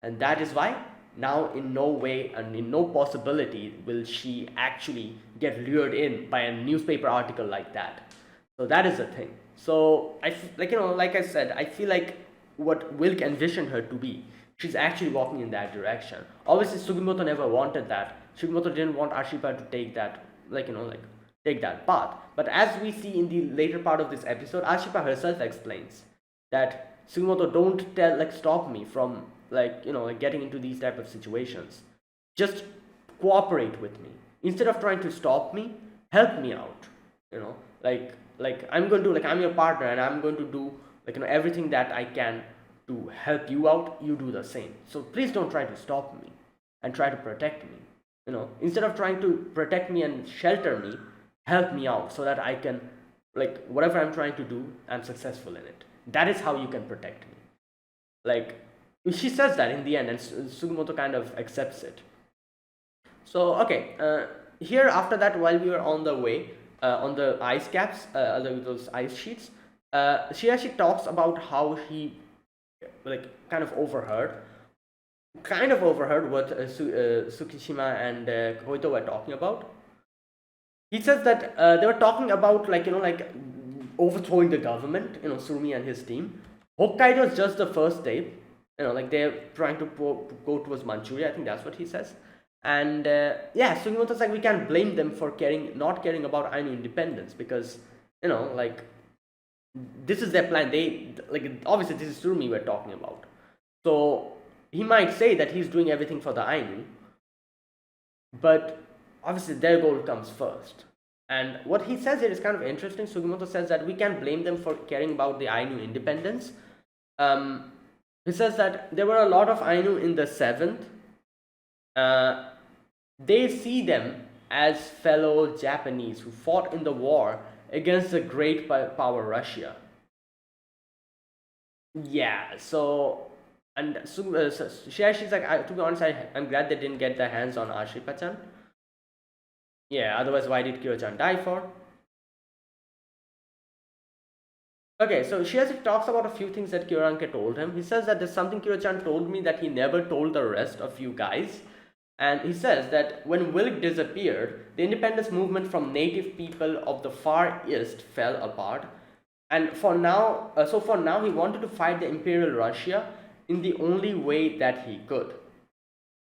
and that is why now in no way and in no possibility will she actually get lured in by a newspaper article like that. So that is the thing. So like I said, I feel like what Wilk envisioned her to be, she's actually walking in that direction. Obviously, Sugimoto never wanted that. Sugimoto didn't want Ashipa to take that, take that path. But as we see in the later part of this episode, Ashipa herself explains that Sugimoto, don't stop me from getting into these type of situations. Just cooperate with me. Instead of trying to stop me, help me out. I'm going to I'm your partner, and I'm going to do everything that I can to help you out. You do the same. So please don't try to stop me and try to protect me. Instead of trying to protect me and shelter me, help me out so that I can whatever I'm trying to do, I'm successful in it. That is how you can protect me. She says that in the end, and Sugimoto kind of accepts it. So okay, here after that, while we were on the way, on the ice caps, those ice sheets, she actually talks about how he kind of overheard what Tsukishima and Koito were talking about. He says that they were talking about overthrowing the government, Surumi and his team. Hokkaido is just the first step. like they're trying to go towards Manchuria. I think that's what he says. And yeah, Sugimoto's like, we can't blame them for not caring about Ainu independence, because like this is their plan. They like, obviously this is Surumi we're talking about. So he might say that he's doing everything for the Ainu, but obviously their goal comes first. And what he says here is kind of interesting. Sugimoto says that we can't blame them for caring about the Ainu independence. He says that there were a lot of Ainu in the 7th. They see them as fellow Japanese who fought in the war against the great power Russia. Yeah, so, and she's like, to be honest, I'm glad they didn't get their hands on Ashripa-chan. Yeah, otherwise why did Kyo-chan die for? Okay, so Shiazi talks about a few things that Kyoranke told him. He says that there's something Kyo-chan told me that he never told the rest of you guys. And he says that when Wilk disappeared, the independence movement from native people of the Far East fell apart. And for now, he wanted to fight the Imperial Russia in the only way that he could.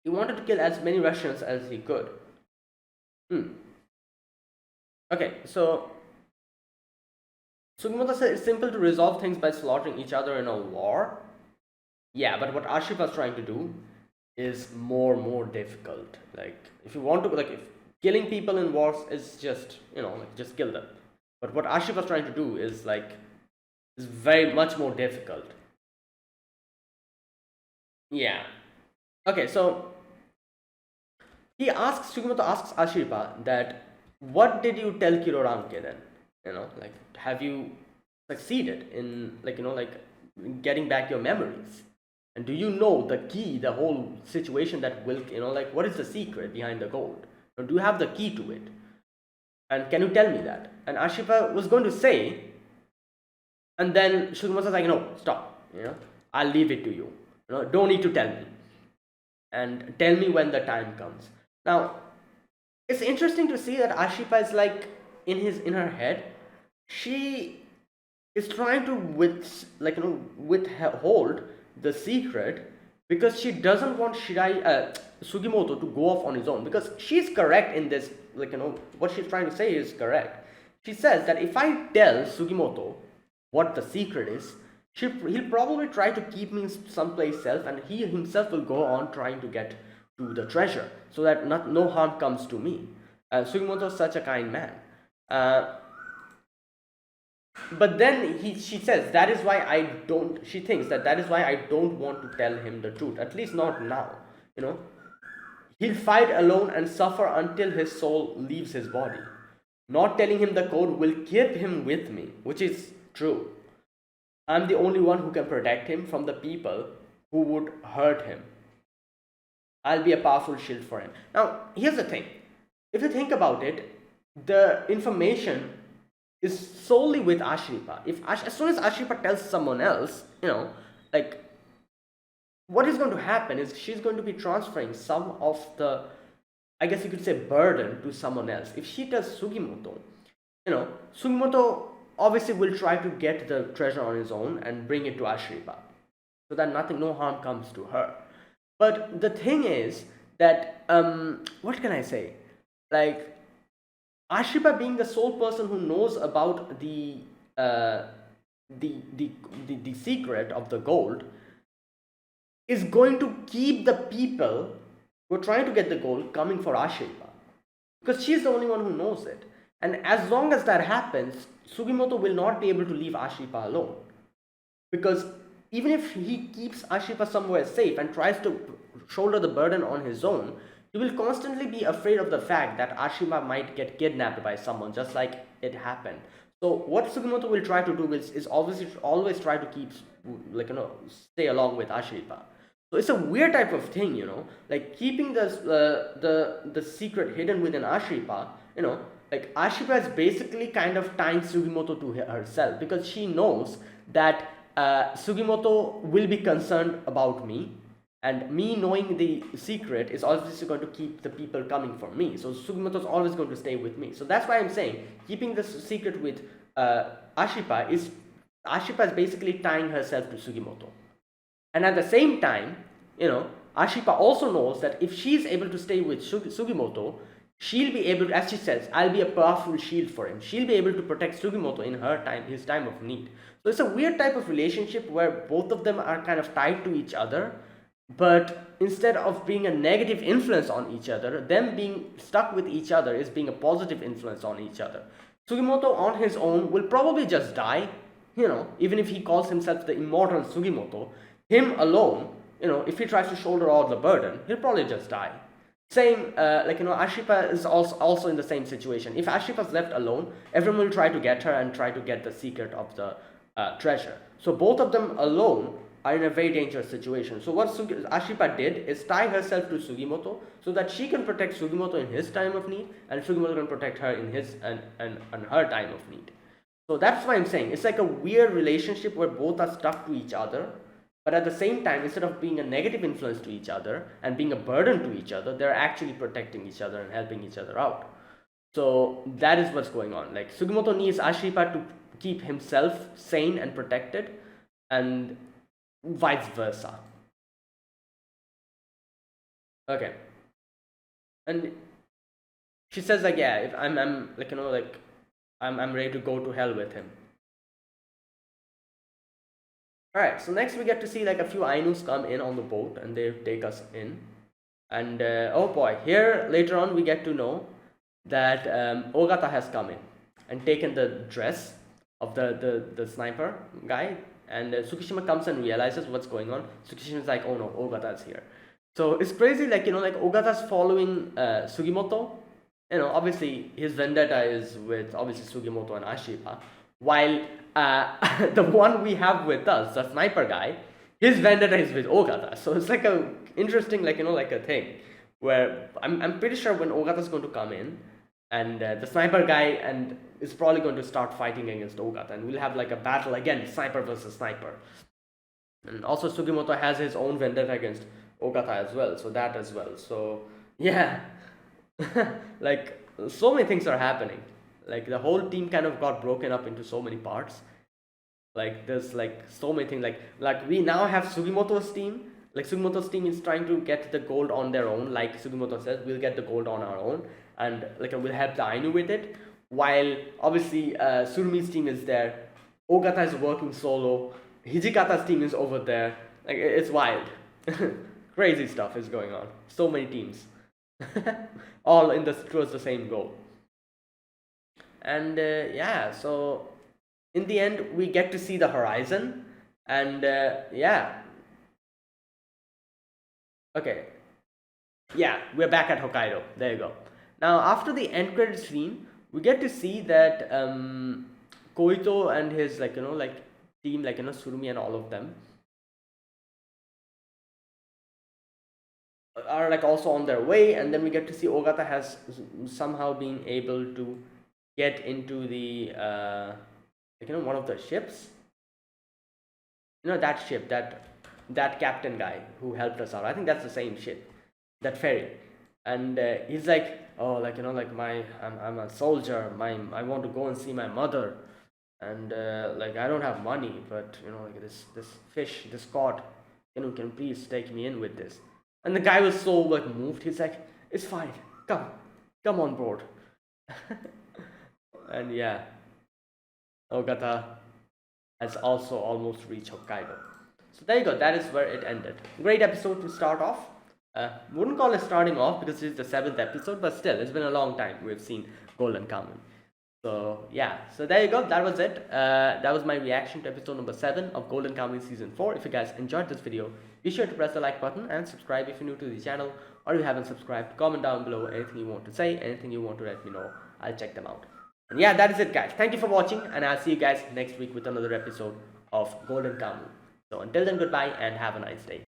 He wanted to kill as many Russians as he could. Okay, so Sugimoto said it's simple to resolve things by slaughtering each other in a war. Yeah, but what Ashif was trying to do is more difficult. Like, if you want to, like, if killing people in wars is just, like, just kill them. But what Ashif was trying to do is very much more difficult. Yeah. Okay, so Sugimoto asks Ashirpa that, what did you tell Kiroranke then? Like, have you succeeded in, getting back your memories? And do you know the key, the whole situation that will, like, what is the secret behind the gold? Do you have the key to it? And can you tell me that? And Ashirpa was going to say, and then Sugimoto was like, no, stop. I'll leave it to you. Don't need to tell me. And tell me when the time comes. Now, it's interesting to see that Ashirpa is like, in her head, she is trying to withhold the secret because she doesn't want Sugimoto to go off on his own, because she's correct in this, what she's trying to say is correct. She says that if I tell Sugimoto what the secret is, he'll probably try to keep me someplace else, and he himself will go on trying to get to the treasure, so that no harm comes to me. Sugimoto is such a kind man. But then she says she thinks that is why I don't want to tell him the truth, at least not now. He'll fight alone and suffer until his soul leaves his body. Not telling him the code will keep him with me, which is true. I'm the only one who can protect him from the people who would hurt him. I'll be a powerful shield for him. Now, here's the thing. If you think about it, the information is solely with Ashripa. As soon as Ashripa tells someone else, what is going to happen is she's going to be transferring some of the, I guess you could say, burden to someone else. If she tells Sugimoto, Sugimoto obviously will try to get the treasure on his own and bring it to Ashripa, so that no harm comes to her. But the thing is that, what can I say? Like, Ashripa being the sole person who knows about the secret of the gold is going to keep the people who are trying to get the gold coming for Ashripa, because she's the only one who knows it. And as long as that happens, Sugimoto will not be able to leave Ashripa alone, because even if he keeps Ashripa somewhere safe and tries to shoulder the burden on his own, he will constantly be afraid of the fact that Ashripa might get kidnapped by someone, just like it happened. So what Sugimoto will try to do is obviously always try to keep, stay along with Ashripa. So it's a weird type of thing, like keeping the secret hidden within Ashripa. Like, Ashripa is basically kind of tying Sugimoto to herself, because she knows that Sugimoto will be concerned about me, and me knowing the secret is obviously going to keep the people coming for me. So Sugimoto is always going to stay with me. So that's why I'm saying keeping the secret with Ashripa is basically tying herself to Sugimoto. And at the same time, Ashipa also knows that if she's able to stay with Sugimoto, she'll be able to, as she says, I'll be a powerful shield for him. She'll be able to protect Sugimoto in his time of need. So it's a weird type of relationship where both of them are kind of tied to each other, but instead of being a negative influence on each other, them being stuck with each other is being a positive influence on each other. Sugimoto on his own will probably just die, even if he calls himself the immortal Sugimoto. Him alone, if he tries to shoulder all the burden, he'll probably just die. Same, Ashipa is also in the same situation. If Ashipa's left alone, everyone will try to get her and try to get the secret of the treasure. So both of them alone are in a very dangerous situation. So what Ashipa did is tie herself to Sugimoto so that she can protect Sugimoto in his time of need, and Sugimoto can protect her in his and her time of need. So that's why I'm saying it's like a weird relationship where both are stuck to each other, but at the same time, instead of being a negative influence to each other and being a burden to each other, they're actually protecting each other and helping each other out. So that is what's going on. Like, Sugimoto needs Ashipa to keep himself sane and protected, and vice versa. Okay. And she says, like, yeah, if I'm like, I'm ready to go to hell with him. Alright, so next we get to see like a few Ainus come in on the boat and they take us in. And oh boy, here later on we get to know that Ogata has come in and taken the dress of the sniper guy. And Tsukishima comes and realizes what's going on. Tsukishima's like, oh no, Ogata's here. So it's crazy, like, Ogata's following Sugimoto. Obviously his vendetta is with obviously Sugimoto and Ashipa. While the one we have with us, the sniper guy, his vendetta is with Ogata. So it's like a interesting, like a thing where I'm pretty sure when Ogata's going to come in, and the sniper guy and is probably going to start fighting against Ogata, and we'll have like a battle again, sniper versus sniper. And also Sugimoto has his own vendetta against Ogata as well, so that as well. So yeah, like so many things are happening. Like the whole team kind of got broken up into so many parts. Like there's like so many things. Like we now have Sugimoto's team. Like Sugimoto's team is trying to get the gold on their own. Like Sugimoto says, we'll get the gold on our own, and like we'll help the Ainu with it. While obviously Surumi's team is there. Ogata is working solo. Hijikata's team is over there. Like it's wild. Crazy stuff is going on. So many teams, all in towards the same goal. And yeah, so in the end we get to see the horizon, and yeah, okay, yeah, we're back at Hokkaido. There you go. Now after the end credit scene, we get to see that Koito and his team, Surumi and all of them are like also on their way, and then we get to see Ogata has somehow been able to get into the one of the ships. That ship, that captain guy who helped us out. I think that's the same ship, that ferry. And he's like, oh, I'm a soldier. I want to go and see my mother, and I don't have money, but this fish, this cod, can please take me in with this. And the guy was so moved. He's like, it's fine. Come on board. And yeah, Ogata has also almost reached Hokkaido. So there you go. That is where it ended. Great episode to start off. Wouldn't call it starting off because it's the 7th episode, but still, it's been a long time we've seen Golden Kamuy. So yeah, so there you go. That was it. That was my reaction to episode number 7 of Golden Kamuy season 4. If you guys enjoyed this video, be sure to press the like button and subscribe if you're new to the channel, or if you haven't subscribed. Comment down below anything you want to say, anything you want to let me know. I'll check them out. And yeah, that is it, guys. Thank you for watching, and I'll see you guys next week with another episode of Golden Kamuy. So until then, goodbye and have a nice day.